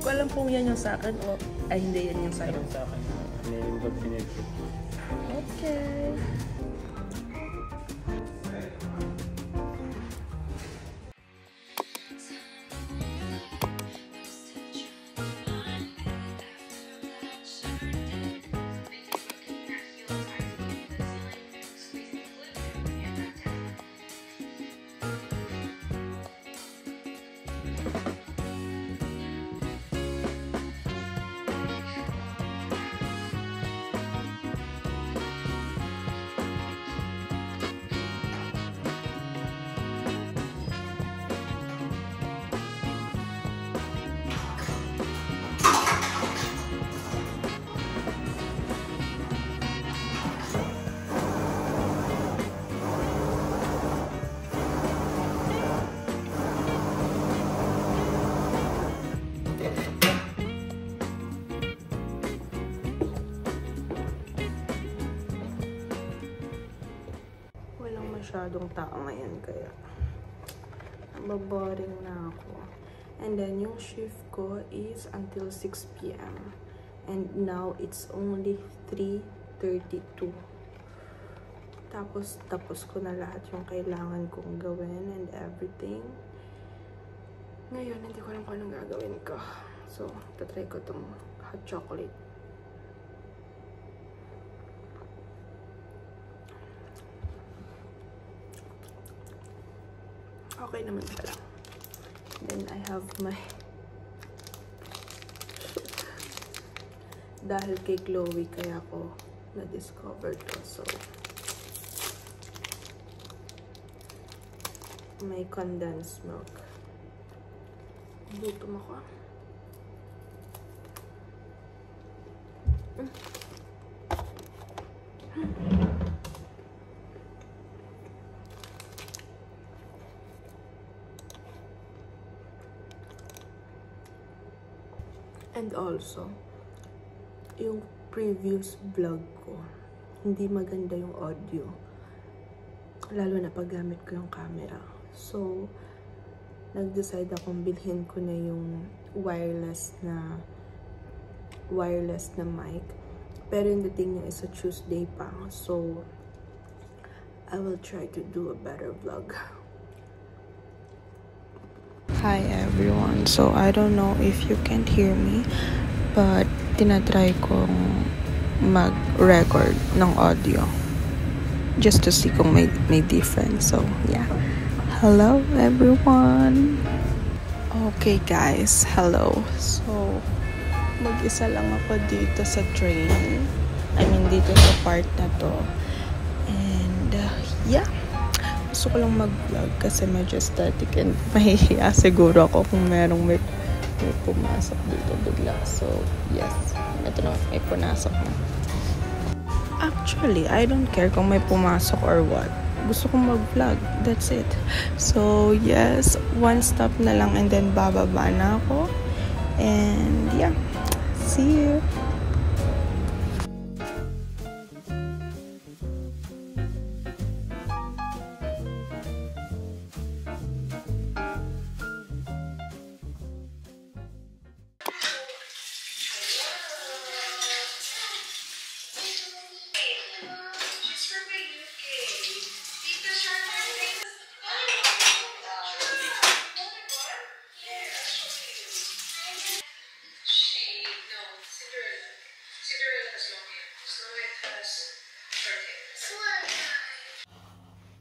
ko alam kung yan yung sa akin o ay hindi yan yung sa akin. Sa akin. Ano yung bag pinag. Okay. Masyadong tao ngayon kaya maboring na ako. And then yung shift ko is until 6 p.m. and now it's only 3:32. Tapos ko na lahat yung kailangan kong gawin and everything. Ngayon hindi ko alam kung anong gagawin ko, so tatry ko tong hot chocolate. Okay naman pala. Then I have my dahil kay Chloe kaya ko na-discover to. So may condensed milk. Gutom ako. And also, yung previous vlog ko, hindi maganda yung audio. Lalo na paggamit ko yung camera. So, nag-decide akong bilhin ko na yung wireless na mic. Pero yung dating niya is a Tuesday pa. So, I will try to do a better vlog. Hi everyone. So I don't know if you can hear me, but tinatry kong mag-record ng audio just to see kung may difference. So yeah. Hello everyone. Okay guys, hello. So mag-isa lang ako dito sa train. I mean dito sa part na to. And yeah. Gusto ko lang mag-vlog kasi medyo static and mahihiya siguro ako kung may pumasok dito bigla. So, yes. Ito na, may pumasok na. Actually, I don't care kung may pumasok or what. Gusto kong mag-vlog. That's it. So, yes. One stop na lang and then bababa na ako. And, yeah. See you.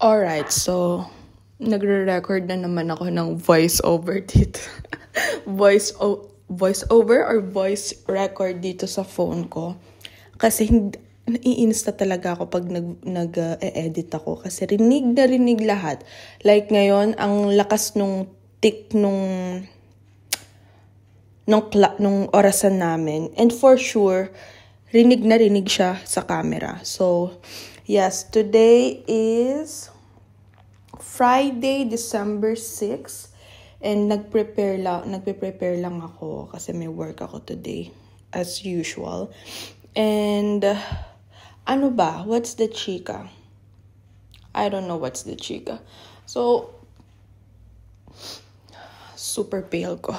Alright, so nagre-record na naman ako ng voice-over dito. voice-over or voice record dito sa phone ko. Kasi naiinis na talaga ako pag nag-e-edit ako. Kasi rinig lahat. Like ngayon, ang lakas nung tick nung orasan namin. And for sure, rinig siya sa camera. So, yes, today is Friday, December 6. And nagpe-prepare lang ako kasi may work ako today as usual. And ano ba? What's the chika? I don't know what's the chika. So super pale ko.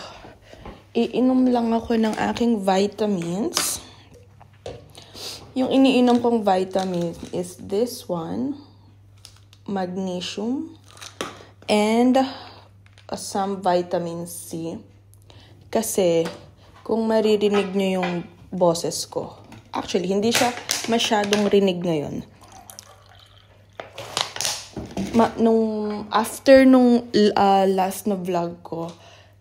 iinom lang ako ng aking vitamins. Yung iniinom kong vitamins is this one, magnesium, and some vitamin C. Kasi, kung maririnig nyo yung boses ko, actually, hindi siya masyadong rinig ngayon. After nung last na vlog ko,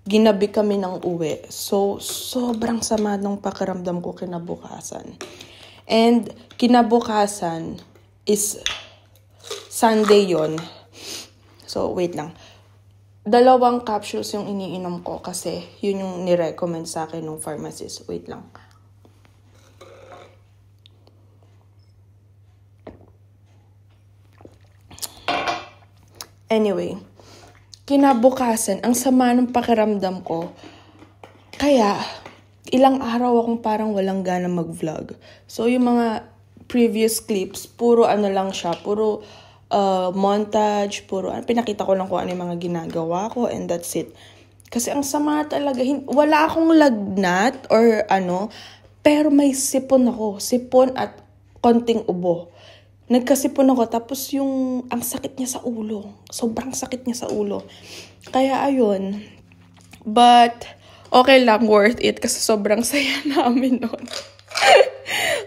ginabi kami ng uwi. So, sobrang sama ng pakiramdam ko kinabukasan. And kinabukasan is Sunday yon. So, wait lang. 2 capsules yung iniinom ko kasi yun yung nirecommend sa akin ng pharmacist. Wait lang. Anyway, kinabukasan, ang sama ng pakiramdam ko. Kaya, ilang araw akong parang walang gana mag-vlog. So, yung mga previous clips, puro ano lang siya, puro montage, puro pinakita ko lang kung ano yung mga ginagawa ko, and that's it. Kasi ang sama talaga, wala akong lagnat or ano, pero may sipon ako. Sipon at konting ubo. Nagkasipon ako, tapos ang sakit niya sa ulo. Sobrang sakit niya sa ulo. Kaya ayun. But, okay lang, worth it kasi sobrang saya namin nun.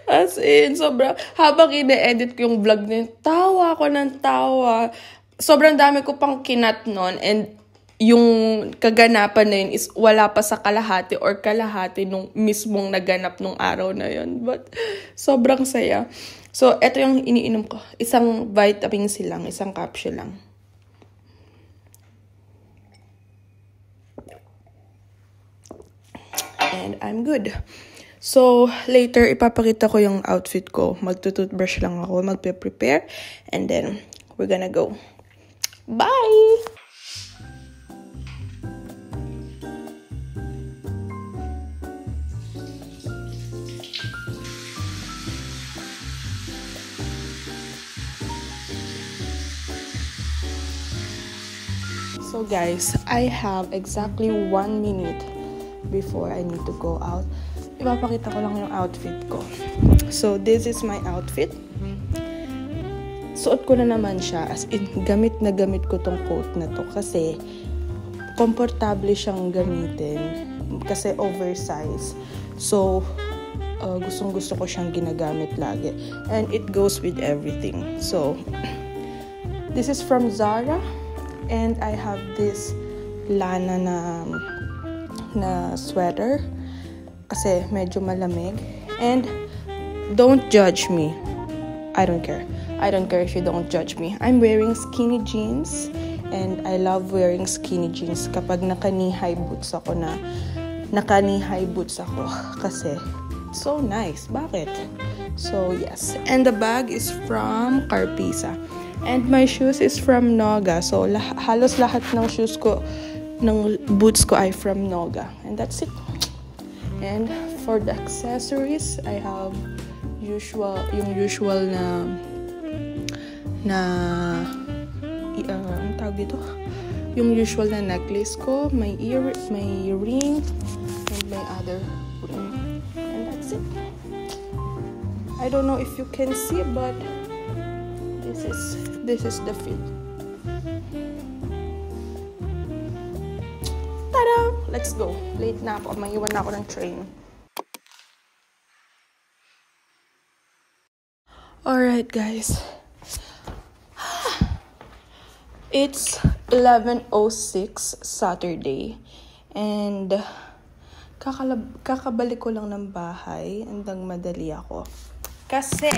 As in, habang ine-edit ko yung vlog na yun, tawa ko ng tawa. Sobrang dami ko pang kinat nun, and yung kaganapan na yun is wala pa sa kalahati nung mismong naganap nung araw na yun. But, sobrang saya. So, eto yung iniinom ko. Isang vitamin C lang, isang capsule lang. And I'm good. So, later, ipapakita ko yung outfit ko. Magtututbrush lang ako, magpe-prepare, and then, we're gonna go. Bye! So guys, I have exactly 1 minute before I need to go out. Ipapakita ko lang yung outfit ko. So this is my outfit. Suot ko na naman siya, as in gamit na gamit ko tong coat na to kasi komportable siyang gamitin kasi oversize. So gustong gusto ko siyang ginagamit lagi, and it goes with everything. So this is from Zara. And I have this lana na sweater kasi medyo malamig. And don't judge me. I don't care. I don't care if you don't judge me. I'm wearing skinny jeans, and I love wearing skinny jeans kapag naka-knee-high boots ako kasi so nice. Bakit? So yes. And the bag is from Carpisa. And my shoes is from Noga. So, halos lahat ng shoes ko, ng boots ko ay from Noga. And that's it. And for the accessories, I have yung usual ang tawag dito? Yung usual na necklace ko, my ring, and my other ring. And that's it. I don't know if you can see, but this is the fit. Tada! Let's go. Late na ako. Maiwan na ako ng train. Alright, guys. It's 11:06 Saturday. And kakabalik ko lang ng bahay. Andang madali ako. Kasi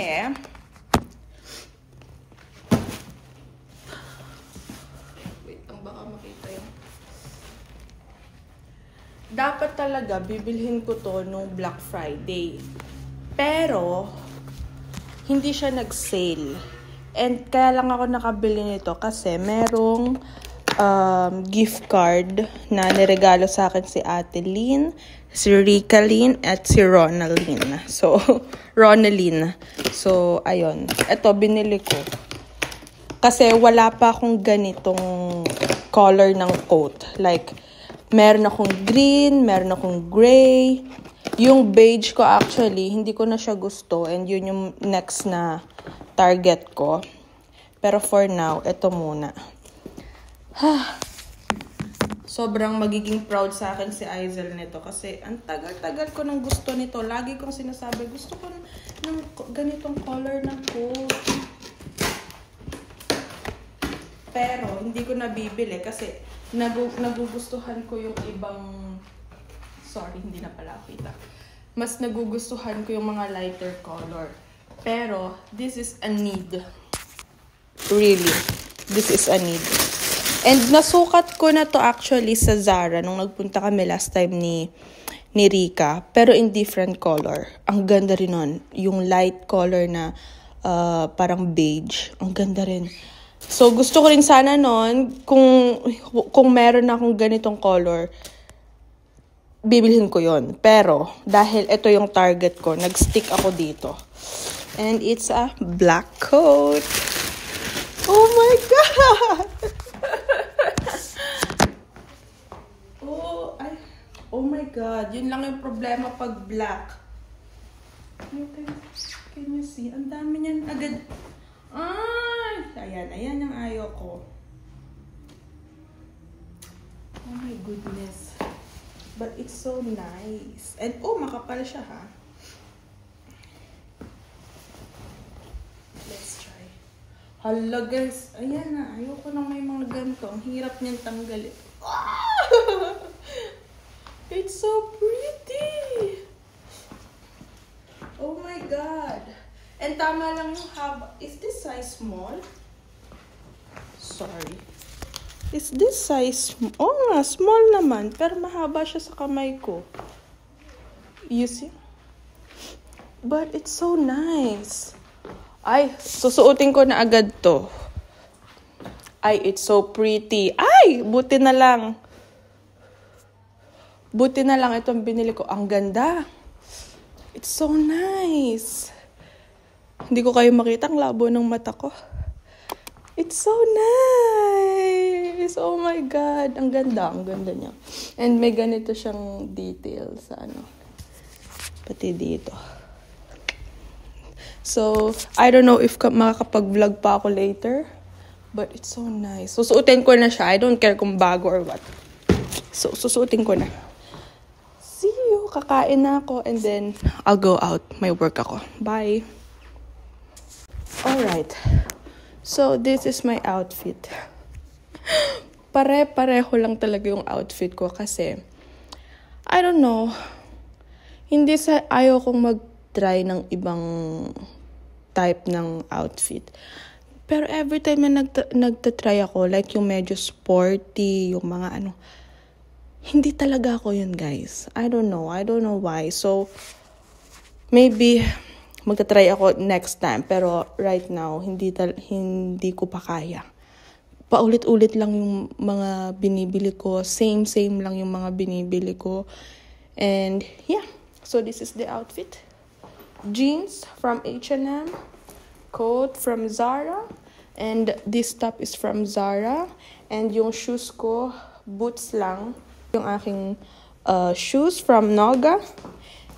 dapat talaga bibilhin ko to nung Black Friday. Pero hindi siya nag-sale. And kaya lang ako nakabili nito kasi merong gift card na niregalo sa akin si Ate Lynn, si Rika Lynn, at si Ronaldine. So, Ronaldine. So, ayun. Ito, binili ko. Kasi wala pa akong ganitong color ng coat. Like, Meron akong green, meron akong gray. Yung beige ko actually, hindi ko na siya gusto. And yun yung next na target ko. Pero for now, ito muna. Sobrang magiging proud sa akin si Aizel nito. Kasi ang tagal-tagal ko nang gusto nito. Lagi kong sinasabi, gusto ko ng ganitong color ng coat. Pero, hindi ko nabibili kasi nagugustuhan ko yung ibang... Sorry, hindi na pala kita. Mas nagugustuhan ko yung mga lighter color. Pero, this is a need. Really. This is a need. And nasukat ko na to actually sa Zara nung nagpunta kami last time ni Rika. Pero in different color. Ang ganda rin nun. Yung light color na parang beige. Ang ganda rin. So, gusto ko rin sana nun, kung meron akong ganitong color, bibilhin ko yon. Pero, dahil ito yung target ko, nag-stick ako dito. And it's a black coat. Oh my God! Oh my God. Yun lang yung problema pag black. Can you see? Ang dami niyan agad. Ayan yung ayaw ko. Oh my goodness. But it's so nice. And makapal siya ha. Let's try. Hala guys. Ayan na. Ayaw ko nang may mga ganito. Ang hirap niyang tanggalin. It's so pretty. Oh my God. And tama lang yung haba. Is this size small? Sorry. Is this size... Oh nga, small naman. Pero mahaba siya sa kamay ko. You see? But it's so nice. Ay, susuotin ko na agad to. Ay, it's so pretty. Ay, buti na lang. Buti na lang itong binili ko. Ang ganda. It's so nice. Hindi ko kayo makita ang labo ng mata ko. It's so nice. Oh my God. Ang ganda niya. And may ganito siyang detail sa pati dito. So, I don't know if makakapag-vlog pa ako later. But it's so nice. Susuotin ko na siya. I don't care kung bago or what. So, susuotin ko na. See you. Kakain na ako. And then, I'll go out. May work ako. Bye. Alright. So, this is my outfit. Pare-pareho lang talaga yung outfit ko kasi, I don't know, hindi ayaw kong mag-try ng ibang type ng outfit. Pero every time na nagtatry ako, like yung medyo sporty, yung mga hindi talaga ako yun, guys. I don't know why. So, maybe magta-try ako next time, pero right now hindi ko pa kaya. Paulit-ulit lang yung mga binibili ko, same lang yung mga binibili ko. And yeah, so this is the outfit. Jeans from H&M, coat from Zara, and this top is from Zara, and yung shoes ko, boots lang. Yung aking shoes from Noga.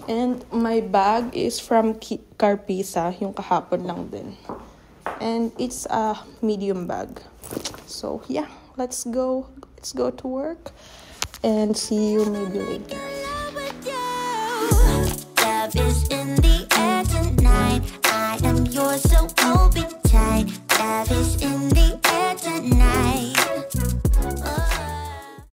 And my bag is from Carpisa, yung kahapon lang din. And it's a medium bag. So yeah, let's go to work and see you maybe later. Love is in the